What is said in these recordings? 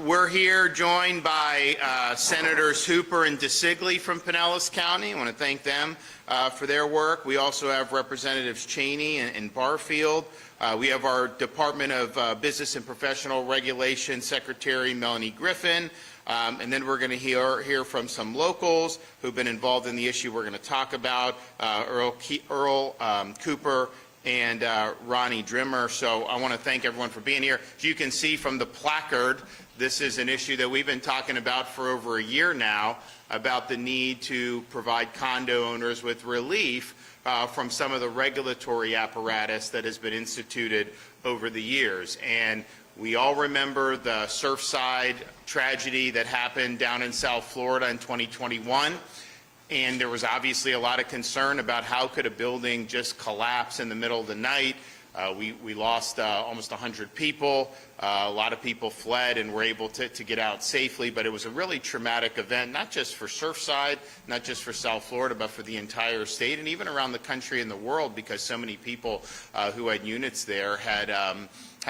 We're here joined by Senators Hooper and DeSantis from Pinellas County. I want to thank them for their work. We also have Representatives Cheney and Barfield. We have our Department of Business and Professional Regulation Secretary Melanie Griffin. And then we're going to hear from some locals who've been involved in the issue we're going to talk about, Earl Cooper and Ronnie Drimmer. So I want to thank everyone for being here. As you can see from the placard, this is an issue that we've been talking about for over a year now, about the need to provide condo owners with relief from some of the regulatory apparatus that has been instituted over the years. And we all remember the Surfside tragedy that happened down in South Florida in 2021. And there was obviously a lot of concern about how could a building just collapse in the middle of the night. We lost almost 100 people. A lot of people fled and were able to get out safely. But it was a really traumatic event, not just for Surfside, not just for South Florida, but for the entire state and even around the country and the world, because so many people who had units there had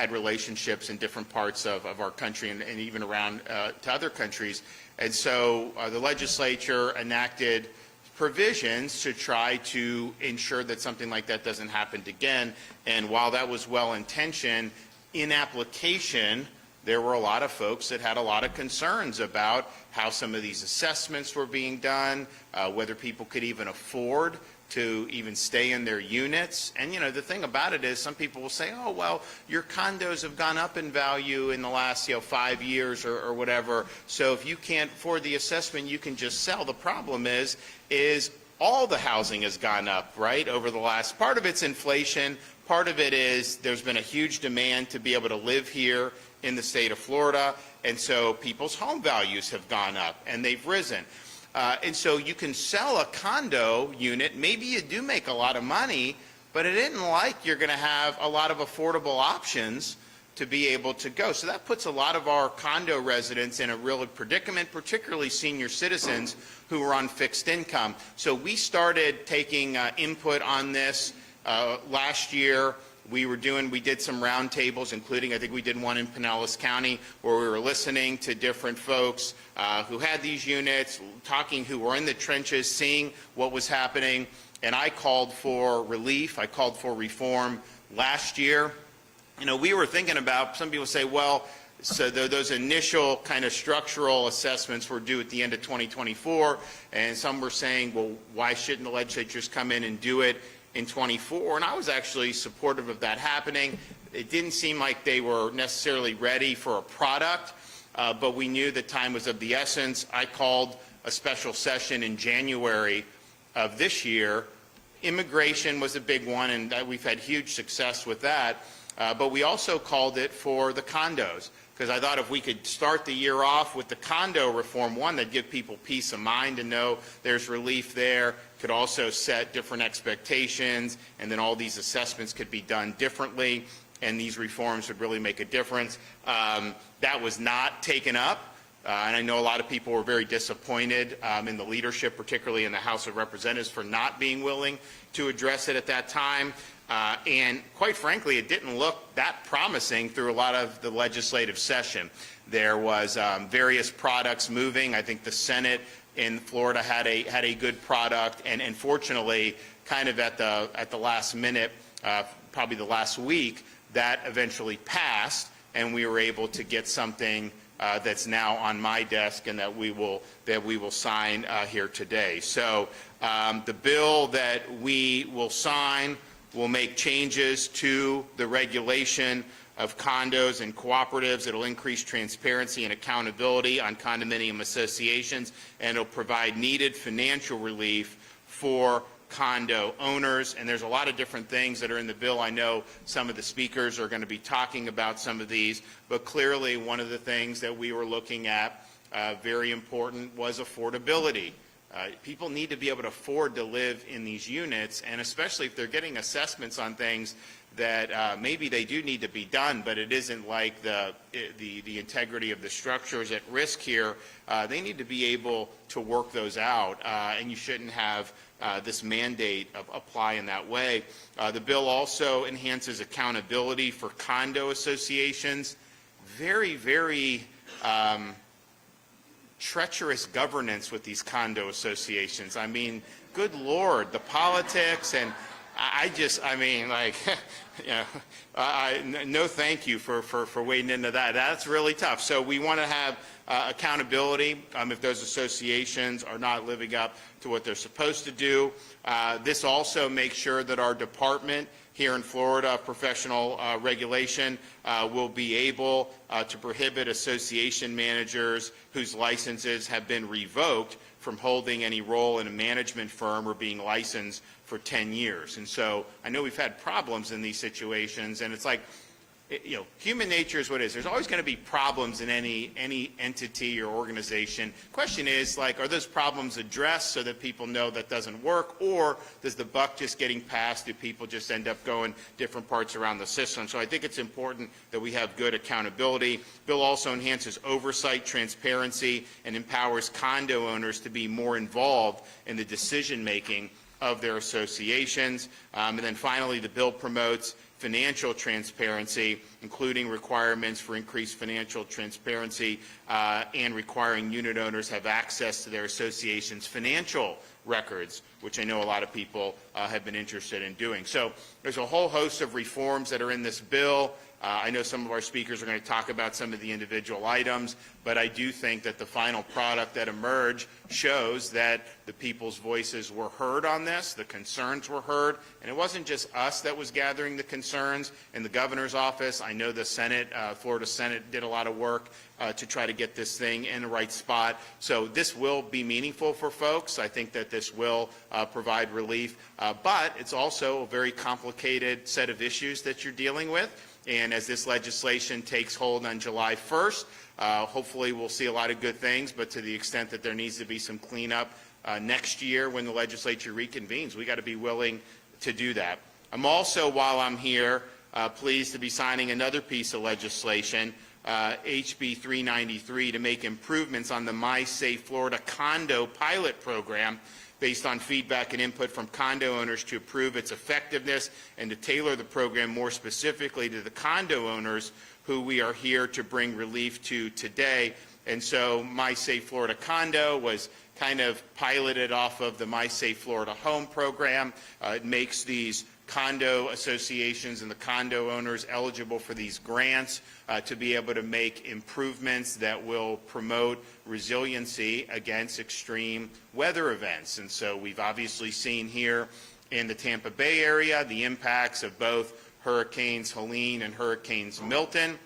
relationships in different parts of our country and even around to other countries. And so the legislature enacted provisions to try to ensure that something like that doesn't happen again. And while that was well-intentioned, in application, there were a lot of folks that had a lot of concerns about how some of these assessments were being done, whether people could even afford to even stay in their units. And, you know, the thing about it is some people will say, oh, well, your condos have gone up in value in the last, 5 years or whatever. So if you can't afford the assessment, you can just sell. The problem is all the housing has gone up, right, over the last. Part of it's inflation. Part of it is there's been a huge demand to be able to live here in the state of Florida. And so people's home values have gone up and they've risen. And so you can sell a condo unit, maybe you do make a lot of money, but it isn't like you're going to have a lot of affordable options to be able to go. So that puts a lot of our condo residents in a real predicament, particularly senior citizens who are on fixed income. So we started taking input on this last year. We did some roundtables, including, I think we did one in Pinellas County, where we were listening to different folks who had these units, who were in the trenches, seeing what was happening. And I called for relief. I called for reform last year. You know, we were thinking about, some people say, well, so those initial kind of structural assessments were due at the end of 2024, and some were saying, well, why shouldn't the legislatures come in and do it in 24? And I was actually supportive of that happening. It didn't seem like they were necessarily ready for a product, but we knew that time was of the essence. I called a special session in January of this year. Immigration was a big one, and we've had huge success with that. But we also called it for the condos, because I thought if we could start the year off with the condo reform, one, that'd give people peace of mind to know there's relief there, could also set different expectations, and then all these assessments could be done differently, and these reforms would really make a difference. That was not taken up, and I know a lot of people were very disappointed in the leadership, particularly in the House of Representatives, for not being willing to address it at that time. And quite frankly, it didn't look that promising through a lot of the legislative session. There was various products moving. I think the Senate in Florida had a good product, and fortunately, kind of at the last minute, probably the last week, that eventually passed, and we were able to get something that's now on my desk and that we will sign here today. So the bill that we will sign will make changes to the regulation of condos and cooperatives. It'll increase transparency and accountability on condominium associations, and it'll provide needed financial relief for condo owners. And there's a lot of different things that are in the bill. I know some of the speakers are going to be talking about some of these, but clearly one of the things that we were looking at, very important, was affordability. People need to be able to afford to live in these units, and especially if they're getting assessments on things that maybe they do need to be done, but it isn't like the integrity of the structure is at risk here. They need to be able to work those out, and you shouldn't have this mandate apply in that way. The bill also enhances accountability for condo associations. Very, very treacherous governance with these condo associations. I mean, good Lord, the politics, and I mean, like, you know, no thank you for wading into that. That's really tough. So we want to have accountability if those associations are not living up to what they're supposed to do. This also makes sure that our department here in Florida, professional regulation, will be able to prohibit association managers whose licenses have been revoked from holding any role in a management firm or being licensed for 10 years. And so I know we've had problems in these situations, and it's like, you know, human nature is what it is. There's always going to be problems in any entity or organization. Question is, like, are those problems addressed so that people know that doesn't work, or does the buck just getting passed? Do people just end up going different parts around the system? So I think it's important that we have good accountability. Bill also enhances oversight, transparency, and empowers condo owners to be more involved in the decision-making of their associations. And then finally, the bill promotes financial transparency, including requirements for increased financial transparency and requiring unit owners have access to their association's financial records, which I know a lot of people have been interested in doing. So there's a whole host of reforms that are in this bill. I know some of our speakers are going to talk about some of the individual items, but I do think that the final product that emerged shows that the people's voices were heard on this, the concerns were heard, and it wasn't just us that was gathering the concerns in the governor's office. I know the Senate, Florida Senate did a lot of work to try to get this thing in the right spot. So this will be meaningful for folks. I think that this will provide relief, but it's also a very complicated set of issues that you're dealing with. And as this legislation takes hold on July 1st, hopefully we'll see a lot of good things, but to the extent that there needs to be some cleanup next year when the legislature reconvenes, we got to be willing to do that. I'm also, while I'm here, pleased to be signing another piece of legislation, HB 393, to make improvements on the My Safe Florida Condo pilot program based on feedback and input from condo owners to improve its effectiveness and to tailor the program more specifically to the condo owners who we are here to bring relief to today. And so My Safe Florida Condo was kind of piloted off of the My Safe Florida Home program. It makes these condo associations and the condo owners eligible for these grants to be able to make improvements that will promote resiliency against extreme weather events. And so we've obviously seen here in the Tampa Bay area the impacts of both Hurricanes Helene and Hurricanes Milton.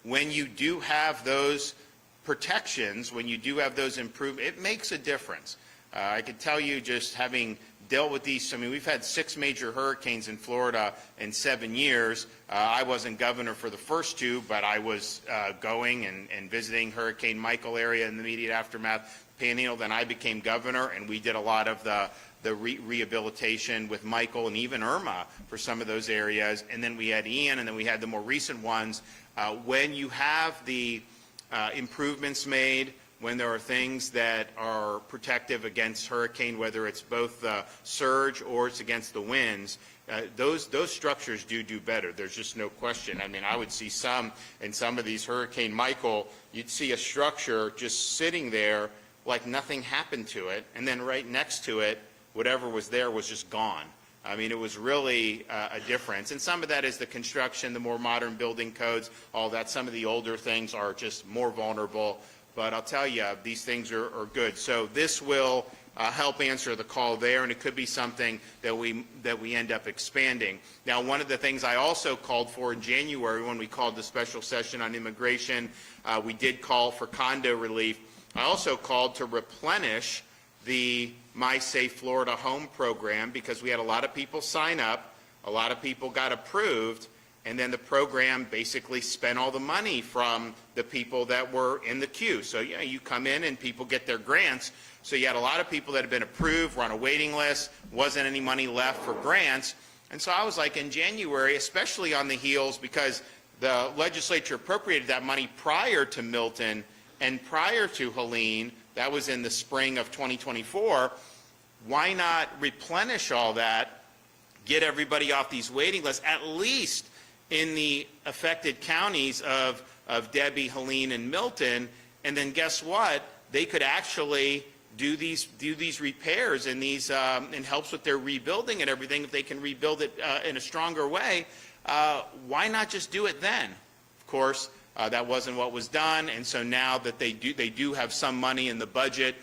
When you do have those protections, when you do have those improvements, it makes a difference. I can tell you, just having dealt with these, I mean, we've had 6 major hurricanes in Florida in 7 years. I wasn't governor for the first 2, but I was going and visiting Hurricane Michael area in the immediate aftermath, Panhandle. Then I became governor, and we did a lot of the rehabilitation with Michael and even Irma for some of those areas. And then we had Ian, and then we had the more recent ones. When you have the improvements made, when there are things that are protective against hurricane, whether it's both the surge or it's against the winds, those structures do better. There's just no question. I mean, I would see some of these Hurricane Michael, you'd see a structure just sitting there like nothing happened to it, and then right next to it, whatever was there was just gone. I mean, it was really a difference. And some of that is the construction, the more modern building codes, all that. Some of the older things are just more vulnerable. But I'll tell you, these things are good. So this will help answer the call there, and it could be something that we end up expanding. Now, one of the things I also called for in January when we called the special session on immigration, we did call for condo relief. I also called to replenish the My Safe Florida Home program because we had a lot of people sign up, a lot of people got approved, and then the program basically spent all the money from the people that were in the queue. So yeah, you come in and people get their grants. So you had a lot of people that had been approved, were on a waiting list, wasn't any money left for grants. And so I was like, in January, especially on the heels, because the legislature appropriated that money prior to Milton and prior to Helene, that was in the spring of 2024, why not replenish all that, get everybody off these waiting lists, at least in the affected counties of of Debbie, Helene, and Milton, and then guess what? They could actually do these repairs and and helps with their rebuilding and everything. If they can rebuild it in a stronger way, why not just do it then? Of course, that wasn't what was done, and so now that they do have some money in the budget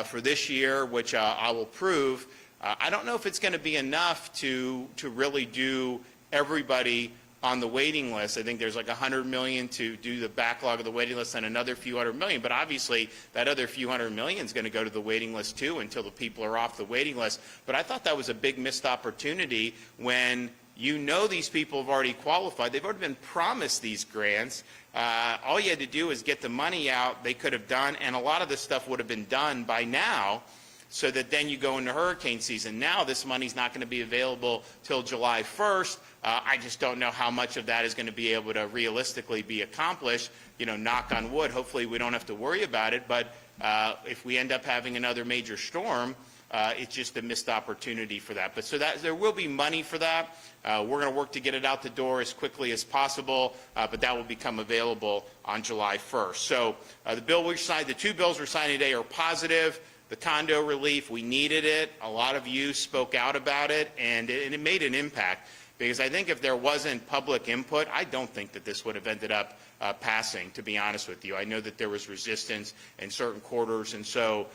for this year, which I will prove. I don't know if it's going to be enough to really do everybody on the waiting list. I think there's like $100 million to do the backlog of the waiting list and another few $100 million, but obviously that other few $100 million is going to go to the waiting list too until the people are off the waiting list. But I thought that was a big missed opportunity when these people have already qualified. They've already been promised these grants. All you had to do is get the money out. They could have done, and a lot of this stuff would have been done by now, so that then you go into hurricane season. Now this money's not going to be available till July 1st. I just don't know how much of that is going to be able to realistically be accomplished. Knock on wood, hopefully we don't have to worry about it, but if we end up having another major storm, it's just a missed opportunity for that. But so that there will be money for that. We're going to work to get it out the door as quickly as possible, but that will become available on July 1st. So the two bills we're signing today are positive. The condo relief, we needed it. A lot of you spoke out about it, and it made an impact. Because I think if there wasn't public input, I don't think that this would have ended up passing, to be honest with you. I know that there was resistance in certain quarters, and so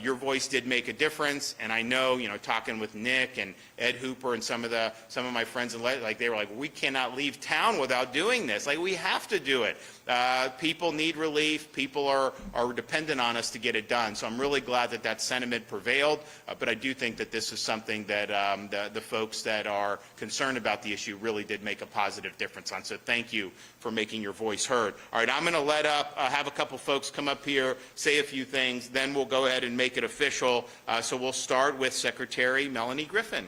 your voice did make a difference. And I know, talking with Nick and Ed Hooper and some of my friends, they were like, we cannot leave town without doing this. Like, we have to do it. People need relief. People are dependent on us to get it done. So I'm really glad that that sentiment prevailed. But I do think that this is something that the folks that are concerned about the issue really did make a positive difference on. So thank you for making your voice heard. All right, I'm going to have a couple folks come up here, say a few things, then we'll go ahead and make it official. So we'll start with Secretary Melanie Griffin.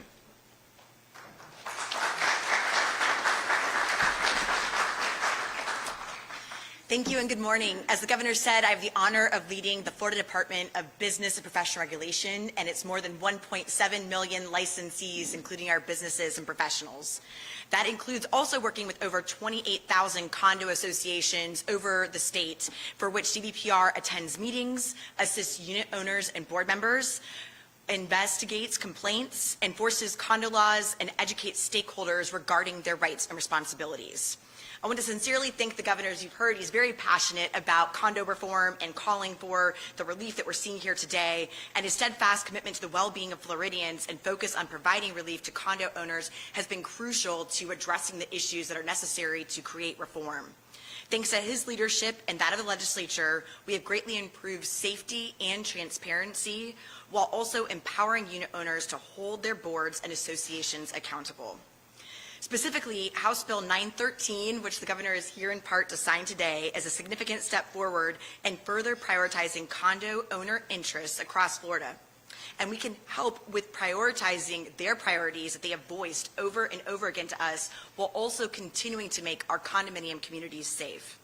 Thank you and good morning. As the governor said, I have the honor of leading the Florida Department of Business and Professional Regulation and its more than 1.7 million licensees, including our businesses and professionals. That includes also working with over 28,000 condo associations over the state, for which DBPR attends meetings, assists unit owners and board members, investigates complaints, enforces condo laws, and educates stakeholders regarding their rights and responsibilities. I want to sincerely thank the governor. As you've heard, he's very passionate about condo reform and calling for the relief that we're seeing here today, and his steadfast commitment to the well-being of Floridians and focus on providing relief to condo owners has been crucial to addressing the issues that are necessary to create reform. Thanks to his leadership and that of the legislature, we have greatly improved safety and transparency while also empowering unit owners to hold their boards and associations accountable. Specifically, House Bill 913, which the governor is here in part to sign today, is a significant step forward in further prioritizing condo owner interests across Florida. And we can help with prioritizing their priorities that they have voiced over and over again to us, while also continuing to make our condominium communities safe.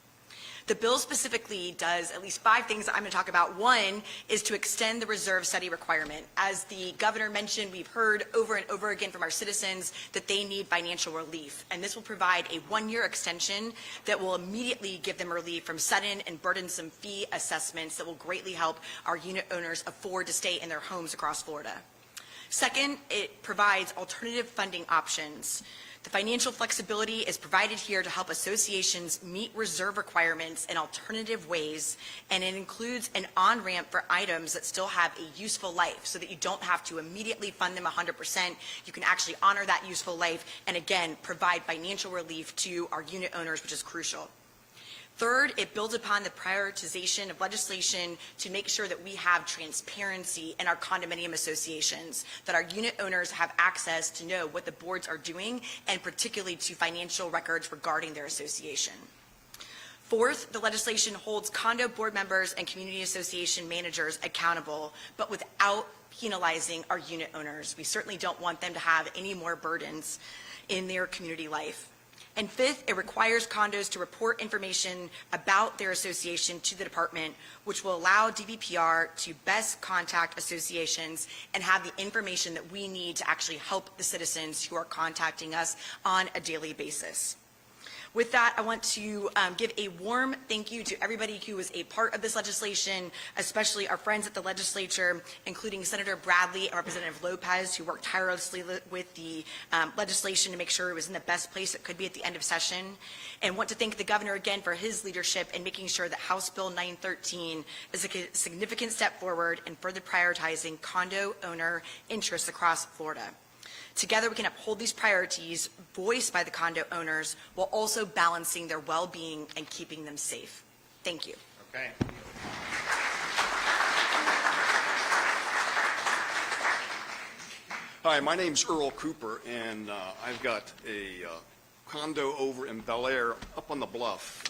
The bill specifically does at least 5 things that I'm going to talk about. One is to extend the reserve study requirement. As the governor mentioned, we've heard over and over again from our citizens that they need financial relief. And this will provide a 1-year extension that will immediately give them relief from sudden and burdensome fee assessments that will greatly help our unit owners afford to stay in their homes across Florida. Second, it provides alternative funding options. The financial flexibility is provided here to help associations meet reserve requirements in alternative ways, and it includes an on-ramp for items that still have a useful life so that you don't have to immediately fund them 100%. You can actually honor that useful life and, again, provide financial relief to our unit owners, which is crucial. Third, it builds upon the prioritization of legislation to make sure that we have transparency in our condominium associations, that our unit owners have access to know what the boards are doing, and particularly to financial records regarding their association. Fourth, the legislation holds condo board members and community association managers accountable, but without penalizing our unit owners. We certainly don't want them to have any more burdens in their community life. And fifth, it requires condos to report information about their association to the department, which will allow DBPR to best contact associations and have the information that we need to actually help the citizens who are contacting us on a daily basis. With that, I want to give a warm thank you to everybody who was a part of this legislation, especially our friends at the legislature, including Senator Bradley and Representative Lopez, who worked tirelessly with the legislation to make sure it was in the best place it could be at the end of session. And want to thank the governor again for his leadership in making sure that House Bill 913 is a significant step forward in further prioritizing condo owner interests across Florida. Together, we can uphold these priorities voiced by the condo owners while also balancing their well-being and keeping them safe. Thank you. Okay. Hi, my name's Earl Cooper, and I've got a condo over in Bel Air up on the bluff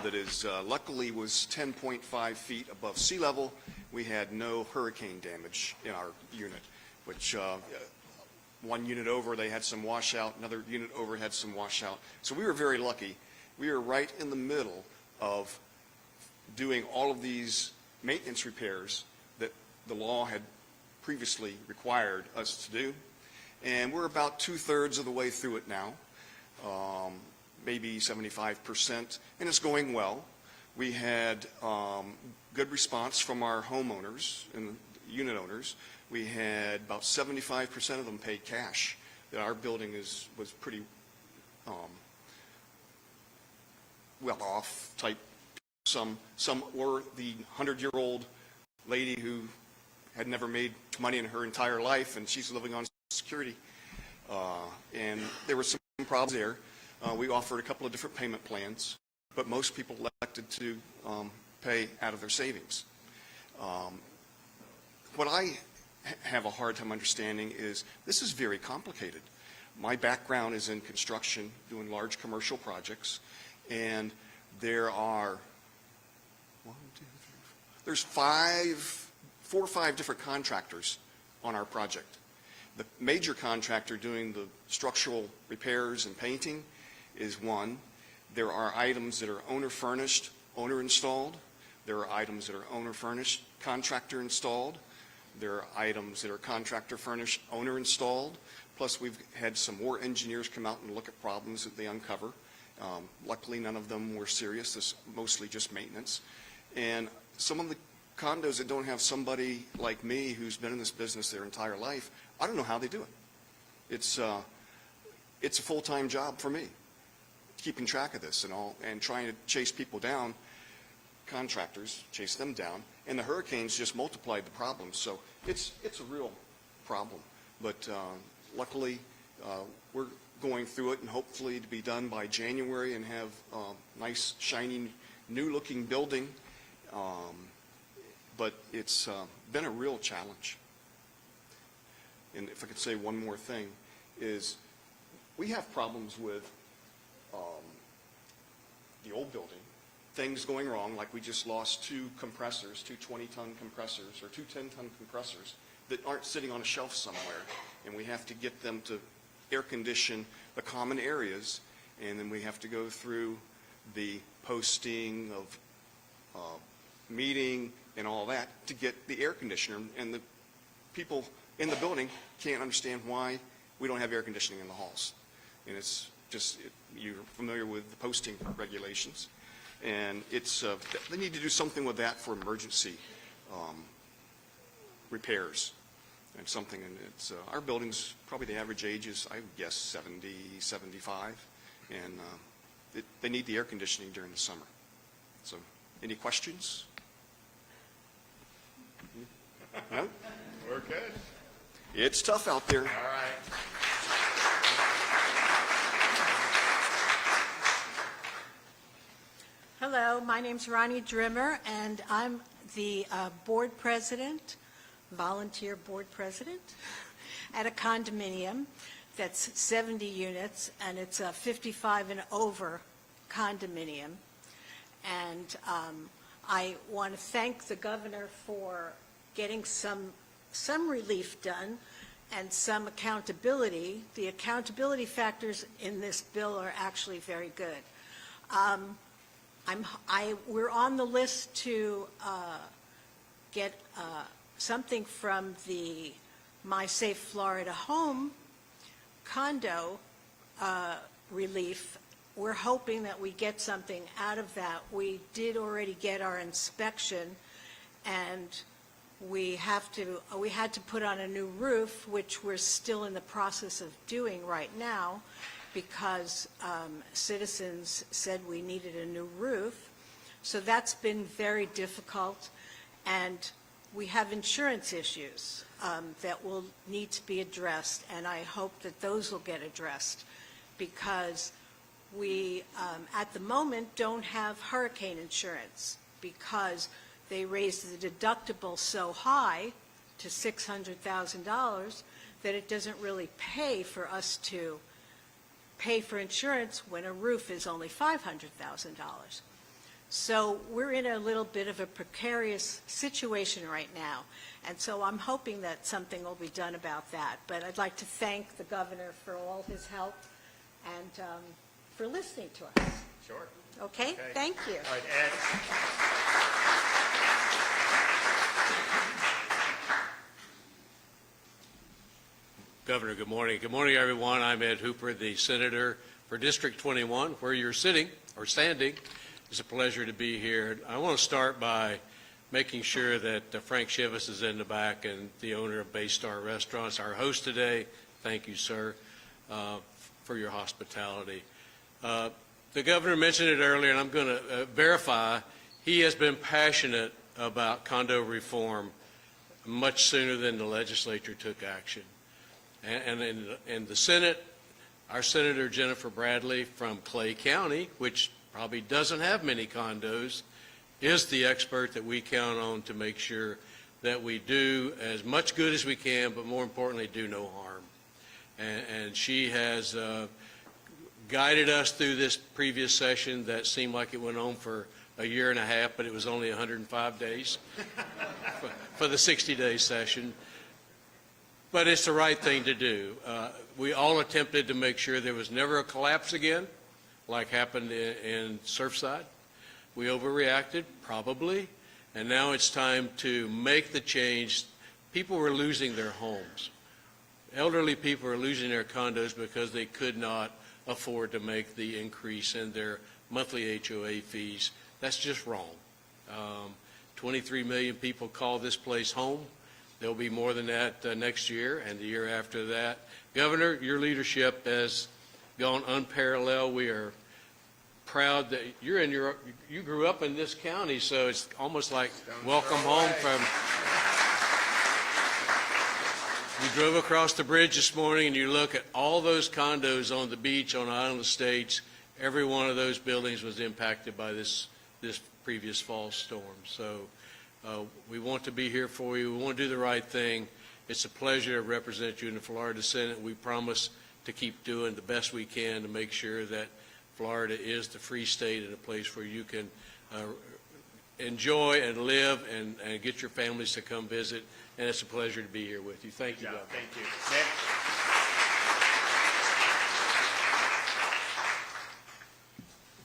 that is luckily was 10.5 feet above sea level. We had no hurricane damage in our unit, which one unit over, they had some washout. Another unit over had some washout. So we were very lucky. We were right in the middle of doing all of these maintenance repairs that the law had previously required us to do. And we're about 2/3 of the way through it now, maybe 75%, and it's going well. We had good response from our homeowners and unit owners. We had about 75% of them paid cash. That our building was pretty well off type. Some were the 100-year-old lady who had never made money in her entire life, and she's living on Security. And there were some problems there. We offered a couple of different payment plans, but most people elected to pay out of their savings. What I have a hard time understanding is this is very complicated. My background is in construction, doing large commercial projects, and there are there's 4 or 5 different contractors on our project. The major contractor doing the structural repairs and painting is one. There are items that are owner furnished, owner installed. There are items that are owner furnished, contractor installed. There are items that are contractor furnished, owner installed. Plus we've had some more engineers come out and look at problems that they uncover. Luckily none of them were serious. This mostly just maintenance. And some of the condos that don't have somebody like me who's been in this business their entire life, I don't know how they do it. It's a full-time job for me, keeping track of this and trying to chase people down, contractors, chase them down, and the hurricanes just multiplied the problems. So it's a real problem. But luckily, we're going through it and hopefully to be done by January and have a nice, shiny, new-looking building. But it's been a real challenge. And if I could say one more thing, is we have problems with the old building, things going wrong, like we just lost 2 compressors, 2 20-ton compressors, or 2 10-ton compressors that aren't sitting on a shelf somewhere, and we have to get them to air condition the common areas, and then we have to go through the posting of meeting and all that to get the air conditioner, and the people in the building can't understand why we don't have air conditioning in the halls. And it's just, you're familiar with the posting regulations, and it's they need to do something with that for emergency repairs and something. And it's our building's probably the average age is, I would guess, 70, 75, and they need the air conditioning during the summer. So, any questions? No? We're good. It's tough out there. All right. Hello, my name's Ronnie Drimmer, and I'm the board president, volunteer board president, at a condominium that's 70 units, and it's a 55 and over condominium. And I want to thank the governor for getting some relief done and some accountability. The accountability factors in this bill are actually very good. We're on the list to get something from the My Safe Florida Condo relief we're hoping that we get something out of that. We did already get our inspection, and we had to put on a new roof, which we're still in the process of doing right now, because citizens said we needed a new roof. So that's been very difficult, and we have insurance issues that will need to be addressed, and I hope that those will get addressed, because we, at the moment, don't have hurricane insurance, because they raised the deductible so high to $600,000 that it doesn't really pay for us to pay for insurance when a roof is only $500,000. So we're in a little bit of a precarious situation right now, and so I'm hoping that something will be done about that. But I'd like to thank the governor for all his help and for listening to us. Sure. Okay? Thank you. All right, Ed. Governor, good morning. Good morning, everyone. I'm Ed Hooper, the Senator for District 21, where you're sitting or standing. It's a pleasure to be here. I want to start by making sure that Frank Chivas is in the back, and the owner of Baystar Restaurants, our host today. Thank you, sir, for your hospitality. The governor mentioned it earlier, and I'm going to verify. He has been passionate about condo reform much sooner than the legislature took action. And in the Senate, our Senator Jennifer Bradley from Clay County, which probably doesn't have many condos, is the expert that we count on to make sure that we do as much good as we can, but more importantly, do no harm. And she has guided us through this previous session that seemed like it went on for a year and a half, but it was only 105 days for the 60-day session. But it's the right thing to do. We all attempted to make sure there was never a collapse again, like happened in Surfside. We overreacted, probably, and now it's time to make the change. People were losing their homes. Elderly people are losing their condos because they could not afford to make the increase in their monthly HOA fees. That's just wrong. 23 million people call this place home. There'll be more than that next year and the year after that. Governor, your leadership has gone unparalleled. We are proud that you grew up in this county, so it's almost like welcome home from. You drove across the bridge this morning and you look at all those condos on the beach on Island Estates. Every one of those buildings was impacted by this previous fall storm. So we want to be here for you. We want to do the right thing. It's a pleasure to represent you in the Florida Senate. We promise to keep doing the best we can to make sure that Florida is the free state and a place where you can enjoy and live and get your families to come visit. And it's a pleasure to be here with you. Thank you, Governor. Thank you. Nick?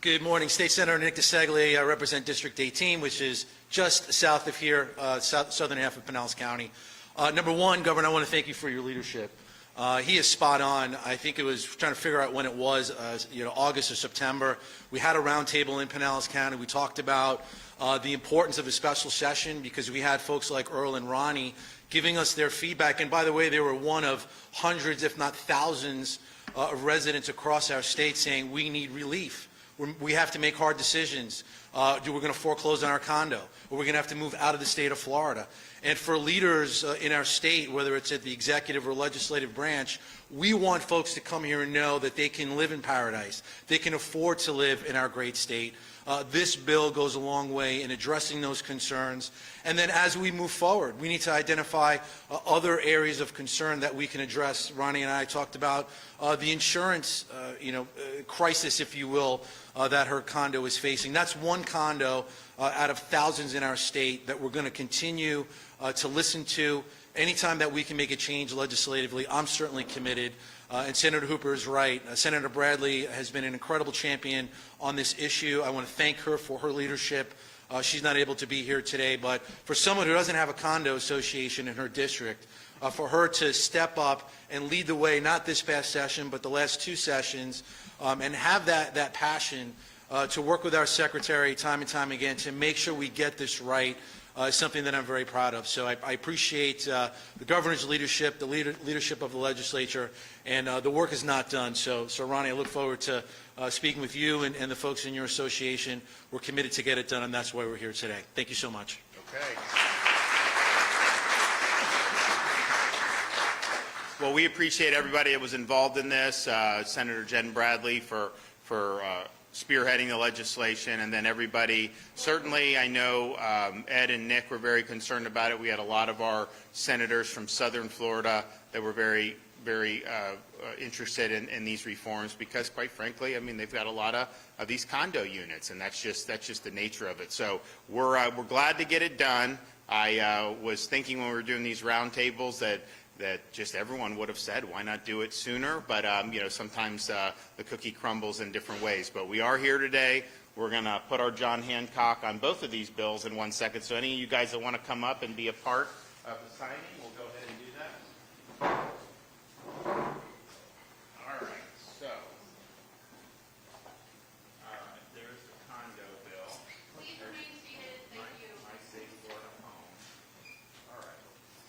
Good morning. State Senator Nick DeSantis. I represent District 18, which is just south of here, southern half of Pinellas County. Number one, Governor, I want to thank you for your leadership. He is spot on. I think it was trying to figure out when it was, August or September. We had a roundtable in Pinellas County. We talked about the importance of a special session because we had folks like Earl and Ronnie giving us their feedback. And by the way, they were one of hundreds, if not thousands, of residents across our state saying we need relief. We have to make hard decisions. We're going to foreclose on our condo, or we're going to have to move out of the state of Florida. And for leaders in our state, whether it's at the executive or legislative branch, we want folks to come here and know that they can live in paradise. They can afford to live in our great state. This bill goes a long way in addressing those concerns. And then as we move forward, we need to identify other areas of concern that we can address. Ronnie and I talked about the insurance, crisis, if you will, that her condo is facing. That's one condo out of thousands in our state that we're going to continue to listen to. Anytime that we can make a change legislatively, I'm certainly committed. And Senator Hooper is right. Senator Bradley has been an incredible champion on this issue. I want to thank her for her leadership She's not able to be here today, but for someone who doesn't have a condo association in her district, for her to step up and lead the way, not this past session, but the last 2 sessions, and have that passion to work with our secretary time and time again to make sure we get this right is something that I'm very proud of. So I appreciate the governor's leadership, the leadership of the legislature, and the work is not done. So Ronnie, I look forward to speaking with you and the folks in your association. We're committed to get it done, and that's why we're here today. Thank you so much. Okay. Well, we appreciate everybody that was involved in this, Senator Jen Bradley for spearheading the legislation, and then everybody. Certainly, I know Ed and Nick were very concerned about it. We had a lot of our senators from southern Florida that were very interested in these reforms because, quite frankly, I mean, they've got a lot of these condo units, and that's just the nature of it. So we're glad to get it done. I was thinking when we were doing these roundtables that just everyone would have said, why not do it sooner? But, you know, sometimes the cookie crumbles in different ways. But we are here today. We're going to put our John Hancock on both of these bills in 1 second. So any of you guys that want to come up and be a part of the signing, we'll go ahead and do that. All right. So, there's the condo bill. Please remain seated. Thank you. My Safe Florida home. All right.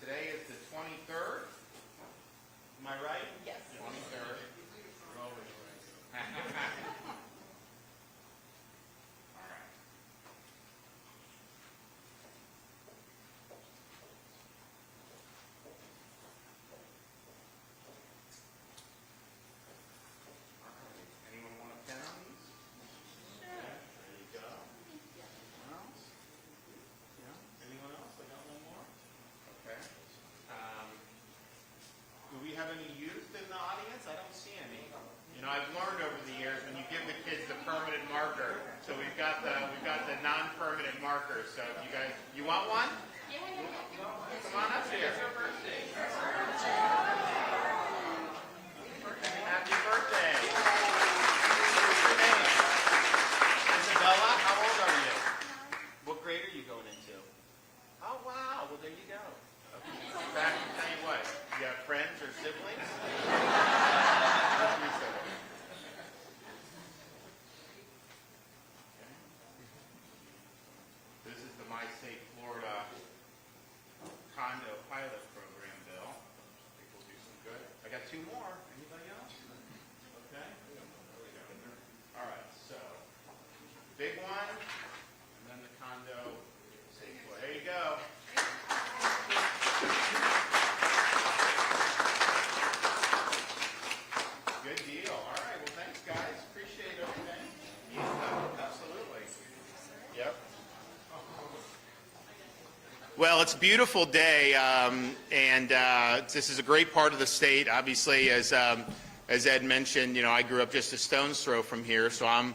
Today is the 23rd. Am I right? Yes. 23rd. You're always right. All right. Anyone want a pen on these? Sure. There you go. Anyone else? Yeah. Anyone else? I got one more. Okay. Do we have any youth in the audience? I don't see any. You know, I've learned over the years when you give the kids the permanent marker. So we've got the non-permanent markers. So if you guys, you want one? Come on up here. Happy birthday. What's your name? Isabella, how old are you? What grade are you going into? Oh, wow. Well, there you go. Okay. In fact, I'll tell you what. You have friends or siblings? This is the My Safe Florida Condo Pilot Program bill. I think we'll do some good. I got 2 more. Anybody else? Okay. All right. So, big one, and then the condo safe Florida. There you go. Good deal. All right. Well, thanks, guys. Appreciate everything. Yeah, absolutely. Yep. Well, it's a beautiful day, and this is a great part of the state. Obviously, as Ed mentioned, you know, I grew up just a stone's throw from here, so I'm,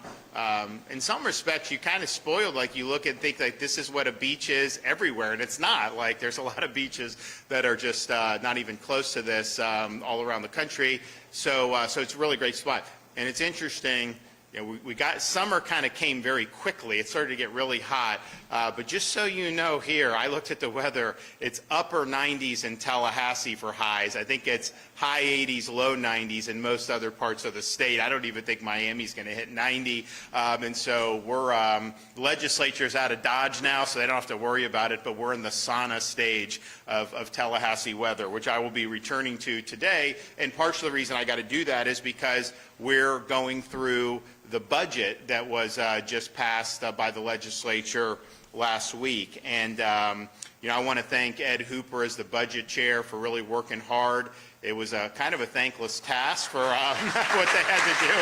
in some respects, you kind of spoiled. Like, you look and think, like, this is what a beach is everywhere, and it's not. Like, there's a lot of beaches that are just not even close to this all around the country. So it's a really great spot. And it's interesting, you know, we got, summer kind of came very quickly. It started to get really hot. But just so you know here, I looked at the weather. It's upper 90s in Tallahassee for highs. I think it's high 80s, low 90s in most other parts of the state. I don't even think Miami's going to hit 90. And so we're, legislature's out of Dodge now, so they don't have to worry about it. But we're in the sauna stage of Tallahassee weather, which I will be returning to today. And partially the reason I got to do that is because we're going through the budget that was just passed by the legislature last week. And, you know, I want to thank Ed Hooper as the budget chair for really working hard. It was a kind of a thankless task for what they had to do.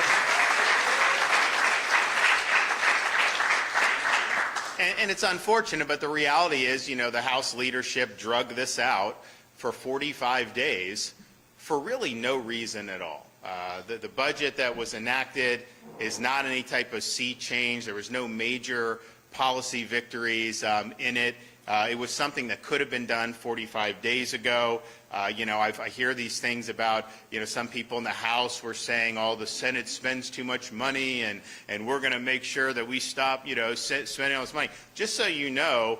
And it's unfortunate, but the reality is, you know, the House leadership drug this out for 45 days for really no reason at all. The budget that was enacted is not any type of sea change. There was no major policy victories in it. It was something that could have been done 45 days ago. I hear these things about, some people in the House were saying, the Senate spends too much money and we're going to make sure that we stop, spending all this money. Just so you know,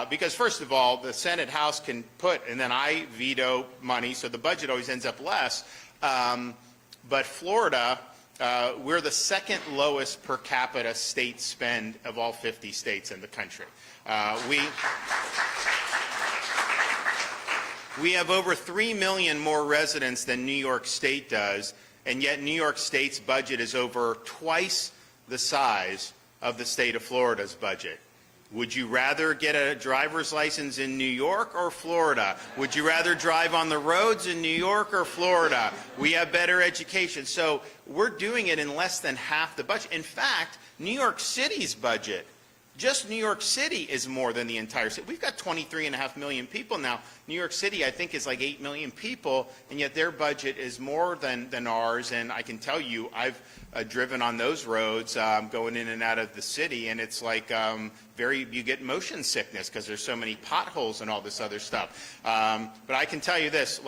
because first of all, the Senate House can put, and then I veto money, so the budget always ends up less. But Florida, we're the second lowest per capita state spend of all 50 states in the country. We have over 3 million more residents than New York State does, and yet New York State's budget is over twice the size of the state of Florida's budget. Would you rather get a driver's license in New York or Florida? Would you rather drive on the roads in New York or Florida? We have better education. So we're doing it in less than half the budget. In fact, New York City's budget, just New York City, is more than the entire city. We've got 23.5 million people now. New York City, I think, is like 8 million people, and yet their budget is more than ours. And I can tell you, I've driven on those roads going in and out of the city, and it's like you get motion sickness because there's so many potholes and all this other stuff. But I can tell you this,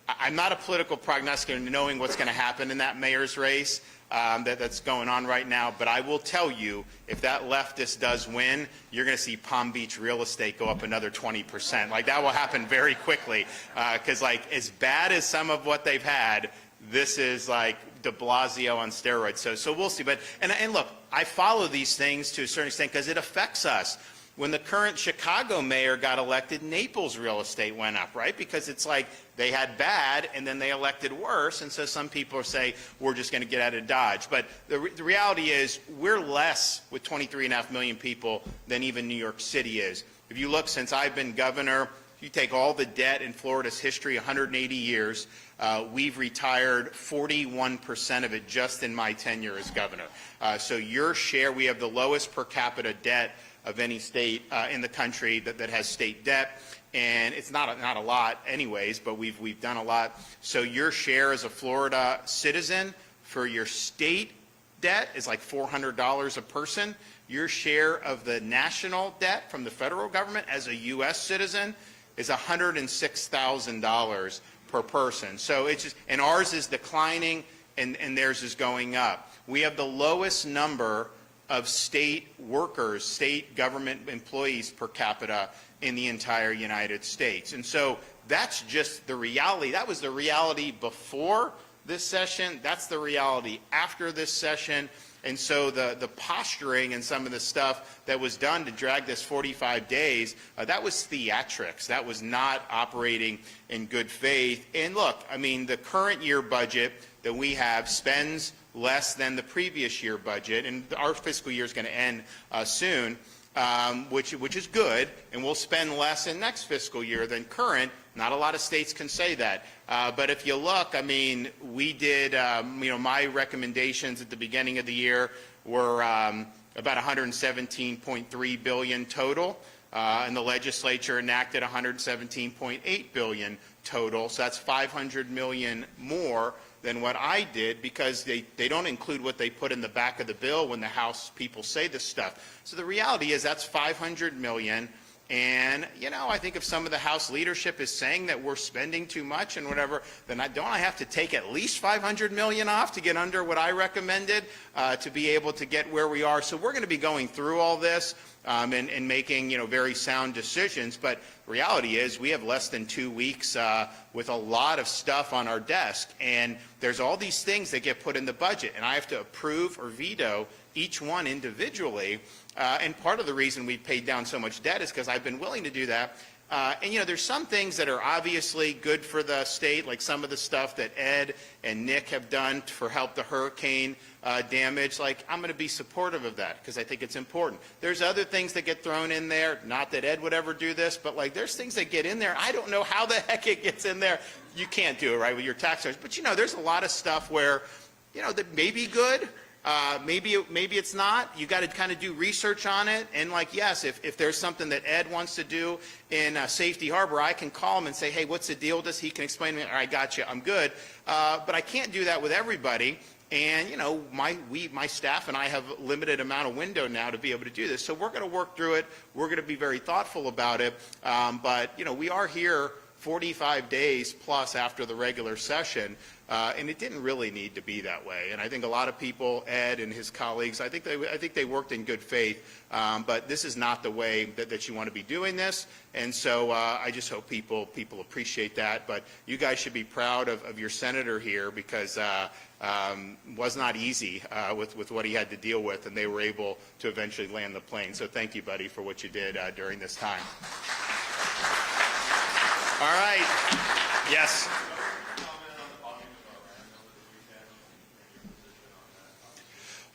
I'm not a political prognosticator knowing what's going to happen in that mayor's race. That's going on right now, but I will tell you, if that leftist does win, you're going to see Palm Beach real estate go up another 20%. That will happen very quickly, because as bad as some of what they've had, this is like de Blasio on steroids. So we'll see. But and look, I follow these things to a certain extent because it affects us. When the current Chicago mayor got elected, Naples real estate went up, right? Because it's like they had bad and then they elected worse. And so some people say, we're just going to get out of Dodge. But the reality is we're less with 23.5 million people than even New York City is. If you look, since I've been governor, if you take all the debt in Florida's history, 180 years, we've retired 41% of it just in my tenure as governor. So your share, we have the lowest per capita debt of any state in the country that has state debt, and it's not a lot anyways, but we've done a lot. So your share as a Florida citizen for your state debt is like $400 a person. Your share of the national debt from the federal government as a U.S. citizen is $106,000 per person. So it's just, and ours is declining and theirs is going up. We have the lowest number of state workers, state government employees per capita in the entire United States. And so that's just the reality. That was the reality before this session. That's the reality after this session. And so the posturing and some of the stuff that was done to drag this 45 days, that was theatrics. That was not operating in good faith. And look, I mean, the current year budget that we have spends less than the previous year budget, and our fiscal year is going to end soon, which is good, and we'll spend less in next fiscal year than current. Not a lot of states can say that. But if you look, I mean, we did, my recommendations at the beginning of the year were about $117.3 billion total, and the legislature enacted $117.8 billion total. So that's $500 million more than what I did, because they don't include what they put in the back of the bill when the House people say this stuff. So the reality is that's $500 million. And, I think if some of the House leadership is saying that we're spending too much and whatever, then don't I have to take at least $500 million off to get under what I recommended to be able to get where we are? So we're going to be going through all this and making, very sound decisions. But the reality is we have less than 2 weeks with a lot of stuff on our desk. And there's all these things that get put in the budget, and I have to approve or veto each one individually. And part of the reason we've paid down so much debt is because I've been willing to do that. And there's some things that are obviously good for the state, like some of the stuff that Ed and Nick have done for help the hurricane damage. Like, I'm going to be supportive of that because I think it's important. There's other things that get thrown in there, not that Ed would ever do this, but there's things that get in there. I don't know how the heck it gets in there. You can't do it, right, with your tax dollars. But there's a lot of stuff where, that may be good. Maybe it's not. You got to kind of do research on it. And yes, if there's something that Ed wants to do in Safety Harbor, I can call him and say, hey, what's the deal with this? He can explain to me, all right, got you, I'm good. But I can't do that with everybody. And, you know, my staff and I have a limited amount of window now to be able to do this. So we're going to work through it. We're going to be very thoughtful about it. But, you know, we are here 45 days plus after the regular session, and it didn't really need to be that way. And I think a lot of people, Ed and his colleagues, I think they worked in good faith, but this is not the way that you want to be doing this. And so I just hope people appreciate that. But you guys should be proud of your senator here, because was not easy with what he had to deal with, and they were able to eventually land the plane. So thank you, buddy, for what you did during this time. All right. Yes.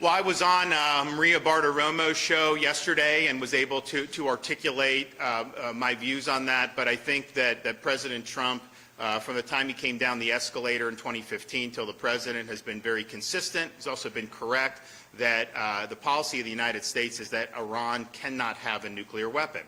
Well, I was on Maria Bartiromo's show yesterday and was able to articulate my views on that. But I think that President Trump, from the time he came down the escalator in 2015 till the president, has been very consistent. He's also been correct that the policy of the United States is that Iran cannot have a nuclear weapon.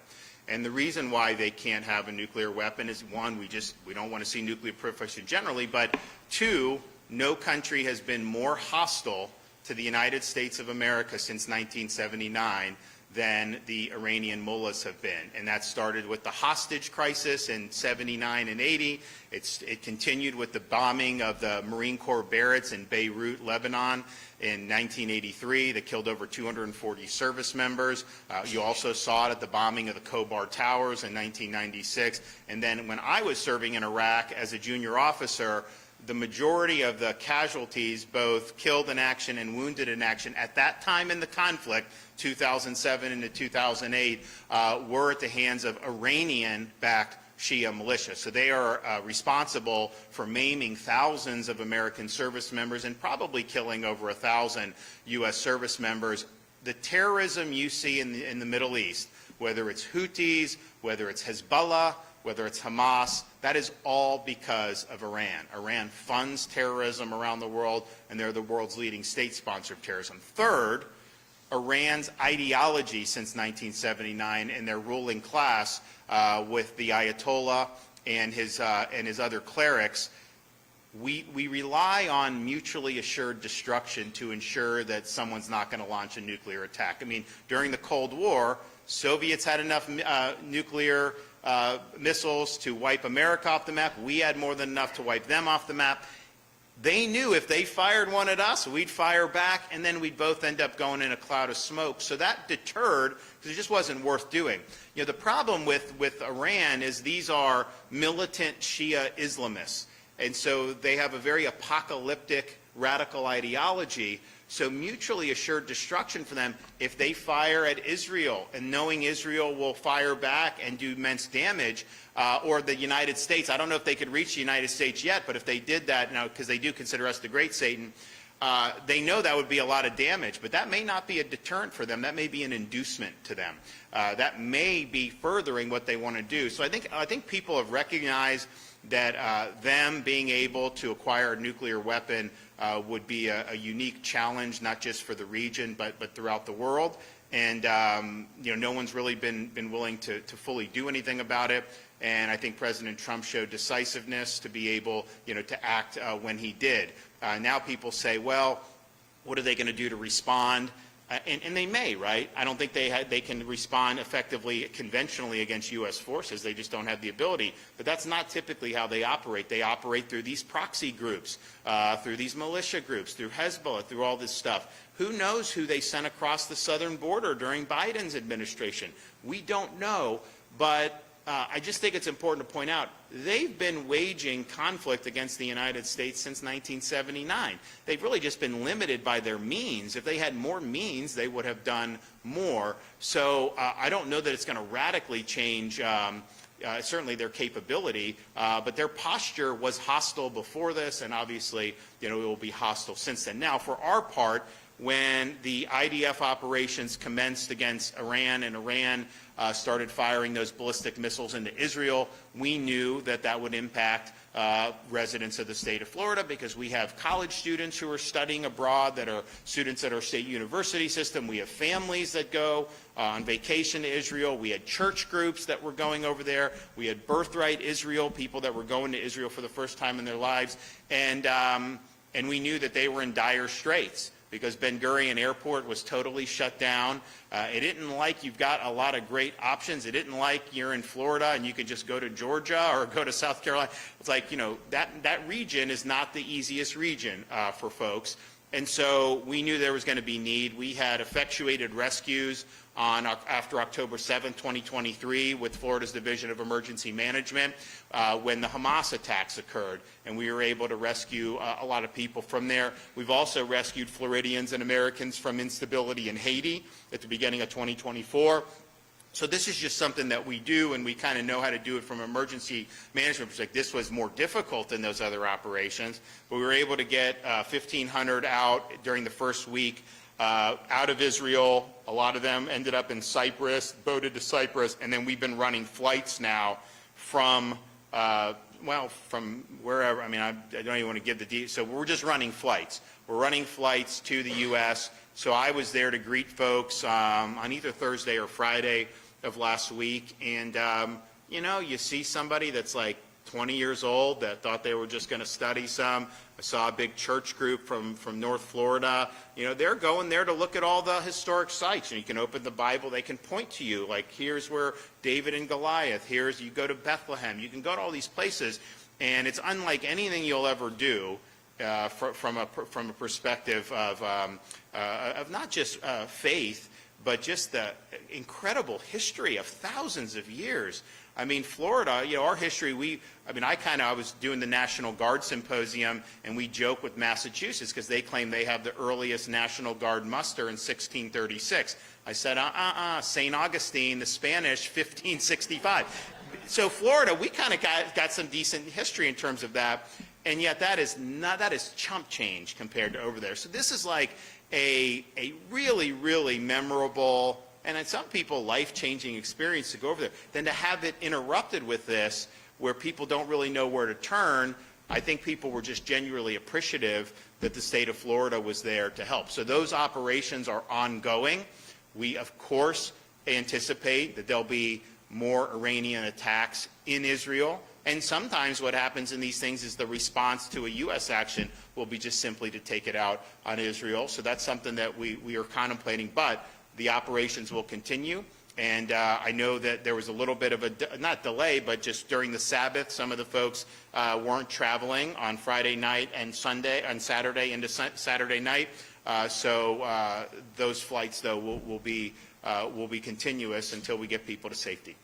And the reason why they can't have a nuclear weapon is, one, we don't want to see nuclear proliferation generally, but two, no country has been more hostile to the United States of America since 1979 than the Iranian mullahs have been. And that started with the hostage crisis in 79 and 80. It continued with the bombing of the Marine Corps barracks in Beirut, Lebanon in 1983 that killed over 240 service members. You also saw it at the bombing of the Khobar Towers in 1996. And then when I was serving in Iraq as a junior officer, the majority of the casualties, both killed in action and wounded in action at that time in the conflict, 2007 into 2008, were at the hands of Iranian-backed Shia militia. So they are responsible for maiming thousands of American service members and probably killing over 1,000 U.S. service members. The terrorism you see in the Middle East, whether it's Houthis, whether it's Hezbollah, whether it's Hamas, that is all because of Iran. Iran funds terrorism around the world, and they're the world's leading state sponsor of terrorism. Third, Iran's ideology since 1979 and their ruling class with the Ayatollah and his other clerics, we rely on mutually assured destruction to ensure that someone's not going to launch a nuclear attack. I mean, during the Cold War, Soviets had enough nuclear missiles to wipe America off the map. We had more than enough to wipe them off the map. They knew if they fired one at us, we'd fire back, and then we'd both end up going in a cloud of smoke. So that deterred, because it just wasn't worth doing. You know, the problem with Iran is these are militant Shia Islamists, and so they have a very apocalyptic, radical ideology. So mutually assured destruction for them, if they fire at Israel and knowing Israel will fire back and do immense damage, or the United States, I don't know if they could reach the United States yet, but if they did that, now because they do consider us the great Satan, they know that would be a lot of damage, but that may not be a deterrent for them. That may be an inducement to them. That may be furthering what they want to do. So I think people have recognized that them being able to acquire a nuclear weapon would be a unique challenge, not just for the region, but throughout the world. And you know, no one's really been willing to fully do anything about it. And I think President Trump showed decisiveness to be able, you know, to act when he did. Now people say, well, what are they going to do to respond? And they may, right? I don't think they can respond effectively conventionally against U.S. forces. They just don't have the ability. But that's not typically how they operate. They operate through these proxy groups, through these militia groups, through Hezbollah, through all this stuff. Who knows who they sent across the southern border during Biden's administration? We don't know, but I just think it's important to point out they've been waging conflict against the United States since 1979. They've really just been limited by their means. If they had more means, they would have done more. So I don't know that it's going to radically change certainly their capability, but their posture was hostile before this, and obviously, you know, it will be hostile since then. Now, for our part, when the IDF operations commenced against Iran and Iran started firing those ballistic missiles into Israel, we knew that that would impact residents of the state of Florida, because we have college students who are studying abroad that are students at our state university system. We have families that go on vacation to Israel. We had church groups that were going over there. We had Birthright Israel, people that were going to Israel for the first time in their lives. And and we knew that they were in dire straits because Ben Gurion Airport was totally shut down. It isn't like you've got a lot of great options. It isn't like you're in Florida and you can just go to Georgia or go to South Carolina. It's like, that region is not the easiest region for folks. And so we knew there was going to be need. We had effectuated rescues after October 7th, 2023, with Florida's Division of Emergency Management when the Hamas attacks occurred, and we were able to rescue a lot of people from there. We've also rescued Floridians and Americans from instability in Haiti at the beginning of 2024. So this is just something that we do, and we kind of know how to do it from an emergency management perspective. This was more difficult than those other operations, but we were able to get 1,500 out during the first week out of Israel. A lot of them ended up in Cyprus, boated to Cyprus, and then we've been running flights now from from wherever. I mean, I don't even want to give the details. So we're just running flights. We're running flights to the U.S. So I was there to greet folks on either Thursday or Friday of last week, and you see somebody that's like 20 years old that thought they were just going to study some. I saw a big church group from North Florida. They're going there to look at all the historic sites. And you can open the Bible. They can point to you, like, here's where David and Goliath. You go to Bethlehem. You can go to all these places. And it's unlike anything you'll ever do from a perspective of not just faith, but just the incredible history of thousands of years. I mean, Florida, our history, I was doing the National Guard Symposium, and we joke with Massachusetts because they claim they have the earliest National Guard muster in 1636. I said, St. Augustine, the Spanish, 1565. So Florida, we kind of got some decent history in terms of that, and yet that is chump change compared to over there. So this is like a really, really memorable, and in some people, life-changing experience to go over there. Then to have it interrupted with this, where people don't really know where to turn, I think people were just genuinely appreciative that the state of Florida was there to help. So those operations are ongoing. We, of course, anticipate that there'll be more Iranian attacks in Israel. And sometimes what happens in these things is the response to a U.S. action will be just simply to take it out on Israel. So that's something that we are contemplating. But the operations will continue. And I know that there was a little bit of not delay, but just during the Sabbath, some of the folks weren't traveling on Friday night and Saturday into Saturday night. So those flights, though, will be continuous until we get people to safety.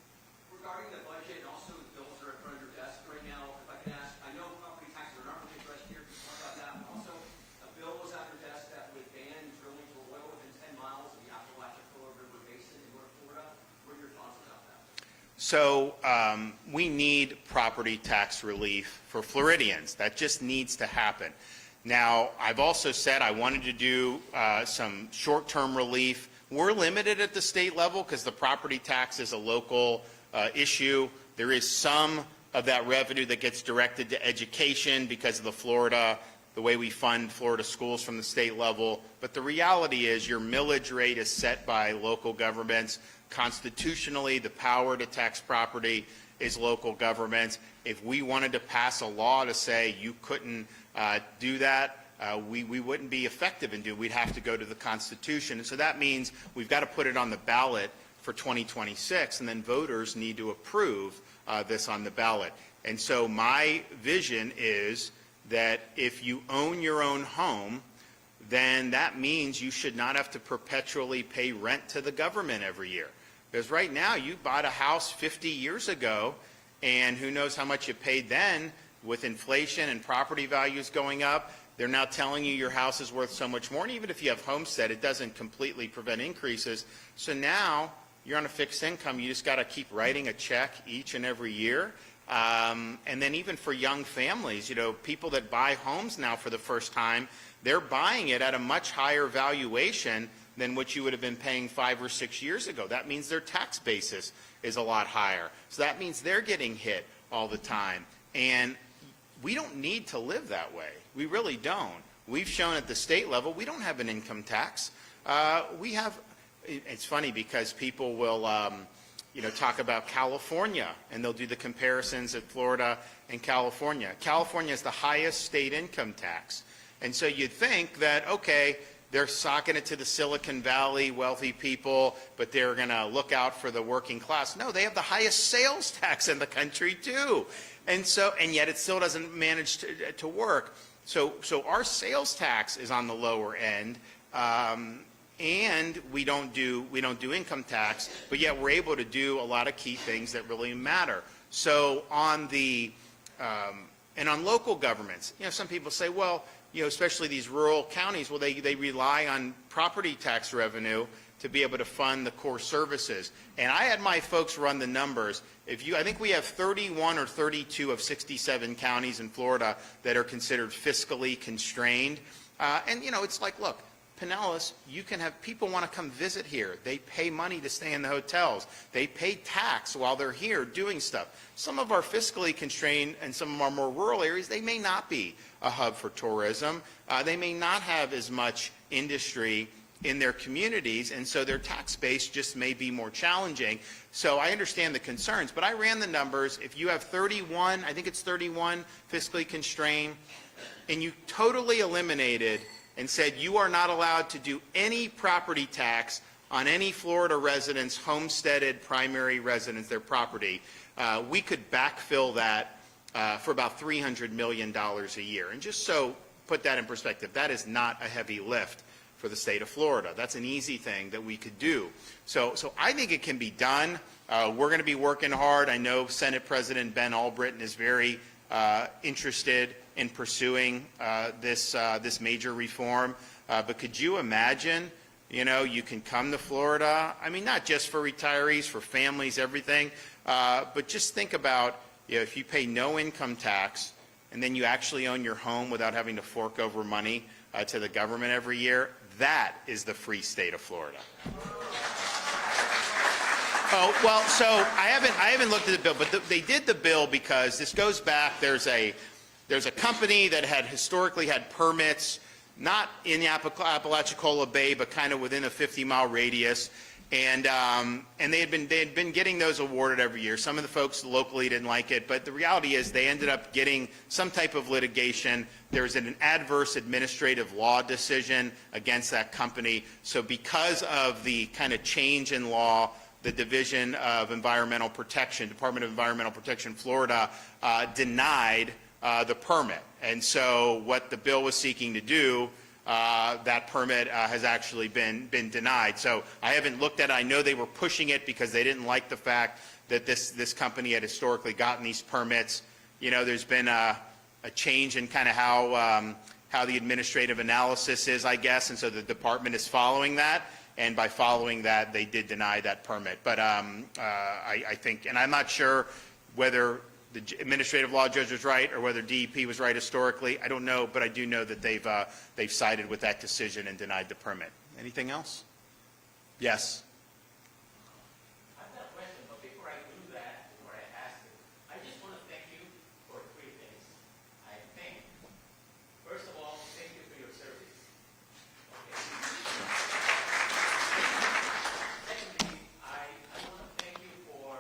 Regarding the budget and also the bills that are in front of your desk right now, if I can ask, I know property taxes are not really addressed here. Can you talk about that? But also, a bill was on your desk that would ban drilling for oil within 10 miles of the Appalachian River Basin in North Florida. What are your thoughts about that? So we need property tax relief for Floridians. That just needs to happen. Now, I've also said I wanted to do some short-term relief. We're limited at the state level because the property tax is a local issue. There is some of that revenue that gets directed to education because of the way we fund Florida schools from the state level. But the reality is your millage rate is set by local governments. Constitutionally, the power to tax property is local governments. If we wanted to pass a law to say you couldn't do that, we wouldn't be effective in doing it. We'd have to go to the Constitution. And so that means we've got to put it on the ballot for 2026, and then voters need to approve this on the ballot. And so my vision is that if you own your own home, then that means you should not have to perpetually pay rent to the government every year. Because right now, you bought a house 50 years ago, and who knows how much you paid then with inflation and property values going up. They're now telling you your house is worth so much more. And even if you have homestead, it doesn't completely prevent increases. So now you're on a fixed income. You just got to keep writing a check each and every year. And then even for young families, people that buy homes now for the first time, they're buying it at a much higher valuation than what you would have been paying 5 or 6 years ago. That means their tax basis is a lot higher. So that means they're getting hit all the time. And we don't need to live that way. We really don't. We've shown at the state level we don't have an income tax. It's funny because people will talk about California, and they'll do the comparisons at Florida and California. California has the highest state income tax. And so you'd think that, okay, they're socking it to the Silicon Valley wealthy people, but they're going to look out for the working class. No, they have the highest sales tax in the country too. And yet it still doesn't manage to work. So our sales tax is on the lower end, and we don't do income tax, but yet we're able to do a lot of key things that really matter. So on and on local governments, some people say, well, especially these rural counties, well, they rely on property tax revenue to be able to fund the core services. And I had my folks run the numbers. I think we have 31 or 32 of 67 counties in Florida that are considered fiscally constrained. And it's like, look, Pinellas, you can have people want to come visit here. They pay money to stay in the hotels. They pay tax while they're here doing stuff. Some of our fiscally constrained and some of our more rural areas, they may not be a hub for tourism. They may not have as much industry in their communities, and so their tax base just may be more challenging. So I understand the concerns, but I ran the numbers. If you have 31, I think it's 31 fiscally constrained, and you totally eliminated and said you are not allowed to do any property tax on any Florida resident's homesteaded primary residence, their property, we could backfill that for about $300 million a year. And just so put that in perspective, that is not a heavy lift for the state of Florida. That's an easy thing that we could do. So I think it can be done. We're going to be working hard. I know Senate President Ben Albritton is very interested in pursuing this major reform. But could you imagine, you can come to Florida, I mean, not just for retirees, for families, everything, but just think about, if you pay no income tax and then you actually own your home without having to fork over money to the government every year, that is the free state of Florida. Oh, well, so I haven't looked at the bill, but they did the bill because this goes back. There's a company that had historically had permits, not in the Apalachicola Bay, but kind of within a 50-mile radius, and they had been getting those awarded every year. Some of the folks locally didn't like it, but the reality is they ended up getting some type of litigation. There was an adverse administrative law decision against that company. So because of the kind of change in law, the Division of Environmental Protection, Department of Environmental Protection, Florida, denied the permit. And so what the bill was seeking to do, that permit has actually been denied. So I haven't looked at it. I know they were pushing it because they didn't like the fact that this company had historically gotten these permits. There's been a change in kind of how the administrative analysis is, I guess, and so the department is following that. And by following that, they did deny that permit. But I think, and I'm not sure whether the administrative law judge was right or whether DEP was right historically. I don't know, but I do know that they've sided with that decision and denied the permit. Anything else? Yes. I've got a question, but before I do that, before I ask it, I just want to thank you for three things. I think, first of all, thank you for your service. Okay. Secondly, I want to thank you for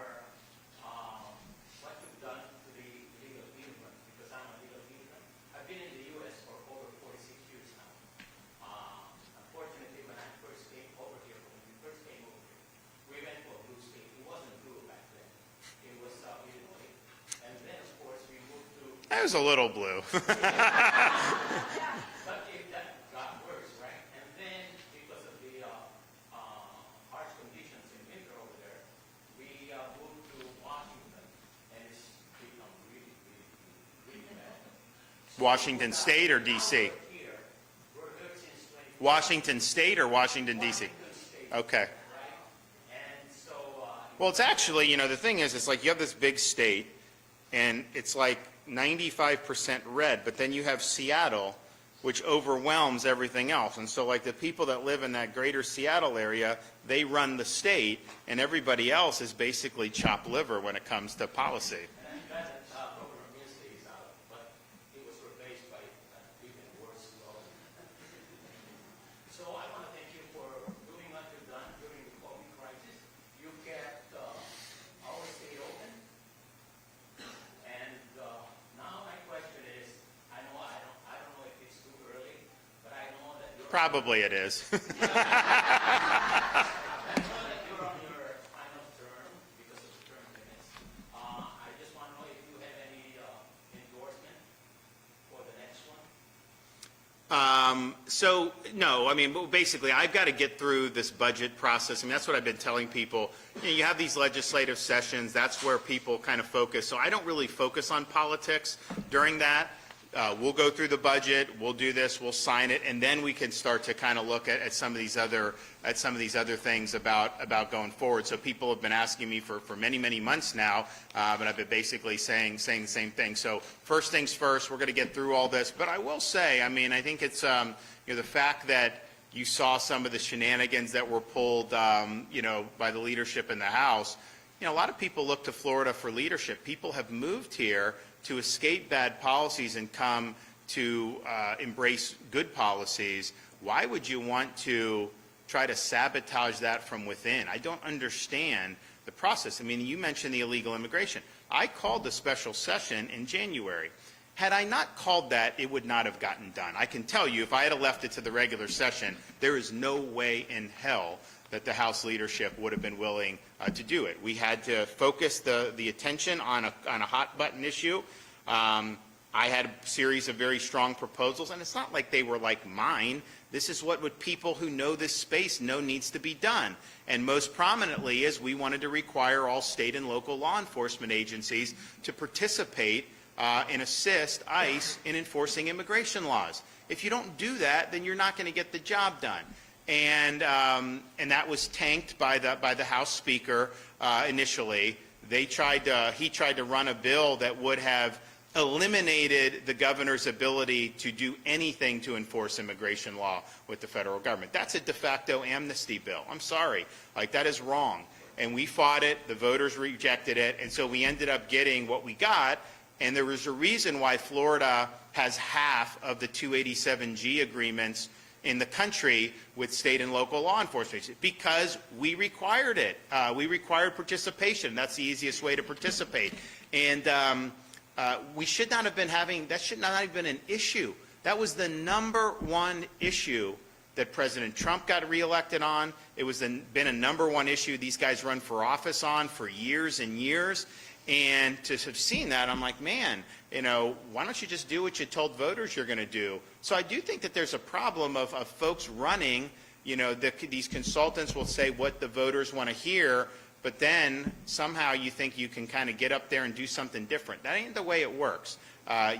what you've done to the legal immigrant, because I'm a legal immigrant. I've been in the U.S. for over 46 years now. Unfortunately, when I first came over here, we went for a blue state. It wasn't blue back then. It was Illinois. And then, of course, we moved to... That was a little blue. But that got worse, right? And then, because of the harsh conditions in winter over there, we moved to Washington, and it's become really, really, really bad. Washington State or D.C.? Here, we're here since 20... Washington State or Washington, D.C.? Okay. And so... Well, it's actually, the thing is, it's like you have this big state, and it's like 95% red, but then you have Seattle, which overwhelms everything else. And so, like, the people that live in that greater Seattle area, they run the state, and everybody else is basically chopped liver when it comes to policy. And I'm glad that Governor Minsley is out, but it was replaced by even worse law. So I want to thank you for doing what you've done during the COVID crisis. You kept our state open. And now my question is, I don't know if it's too early Probably it is. I know that you're on your final term because of the term limits. I just want to know if you have any endorsement for the next one. So, no, I mean, basically, I've got to get through this budget process. I mean, that's what I've been telling people. You know, you have these legislative sessions. That's where people kind of focus. So I don't really focus on politics during that. We'll go through the budget. We'll do this. We'll sign it, and then we can start to kind of look at some of these other things about going forward. So people have been asking me for many months now, but I've been basically saying the same thing. So first things first, we're going to get through all this. But I will say, I mean, I think it's the fact that you saw some of the shenanigans that were pulled, by the leadership in the House. A lot of people look to Florida for leadership. People have moved here to escape bad policies and come to embrace good policies. Why would you want to try to sabotage that from within? I don't understand the process. I mean, you mentioned the illegal immigration. I called the special session in January. Had I not called that, it would not have gotten done. I can tell you, if I had left it to the regular session, there is no way in hell that the House leadership would have been willing to do it. We had to focus the attention on a hot-button issue. I had a series of very strong proposals, and it's not like they were like mine. This is what people who know this space know needs to be done. And most prominently is we wanted to require all state and local law enforcement agencies to participate and assist ICE in enforcing immigration laws. If you don't do that, then you're not going to get the job done. And that was tanked by the House Speaker initially. He tried to run a bill that would have eliminated the governor's ability to do anything to enforce immigration law with the federal government. That's a de facto amnesty bill. I'm sorry. That is wrong. And we fought it. The voters rejected it. And so we ended up getting what we got. And there was a reason why Florida has half of the 287G agreements in the country with state and local law enforcement, because we required it. We required participation. That's the easiest way to participate. And we should not have been that should not have been an issue. That was the #1 issue that President Trump got reelected on. It was been a #1 issue these guys run for office on for years and years. And to have seen that, I'm like, man, why don't you just do what you told voters you're going to do? So I do think that there's a problem of folks running, these consultants will say what the voters want to hear, but then somehow you think you can kind of get up there and do something different. That ain't the way it works.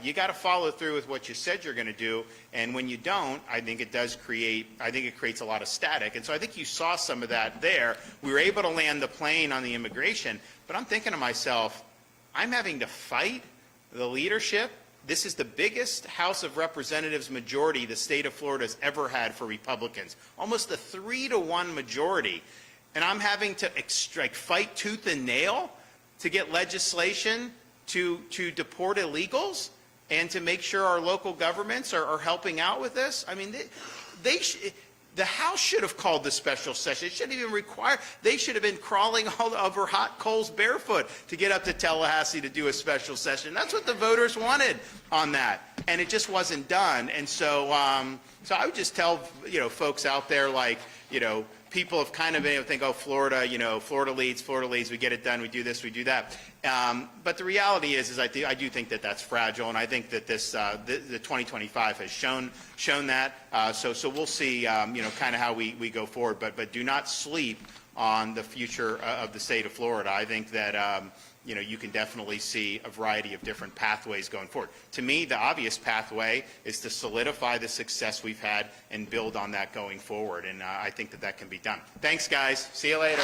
You got to follow through with what you said you're going to do, and when you don't, I think it creates a lot of static. And so I think you saw some of that there. We were able to land the plane on the immigration, but I'm thinking to myself, I'm having to fight the leadership. This is the biggest House of Representatives majority the state of Florida has ever had for Republicans, almost a 3-to-1 majority. And I'm having to fight tooth and nail to get legislation to deport illegals and to make sure our local governments are helping out with this. I mean, the House should have called the special session. It shouldn't even require. They should have been crawling all over hot coals barefoot to get up to Tallahassee to do a special session. That's what the voters wanted on that, and it just wasn't done. And so I would just tell folks out there, people have kind of been able to think, oh, Florida, Florida leads, we get it done, we do this, we do that. But the reality is I do think that that's fragile, and I think that the 2025 has shown that. So we'll see, kind of how we go forward. But do not sleep on the future of the state of Florida. I think that you can definitely see a variety of different pathways going forward. To me, the obvious pathway is to solidify the success we've had and build on that going forward, and I think that can be done. Thanks, guys. See you later.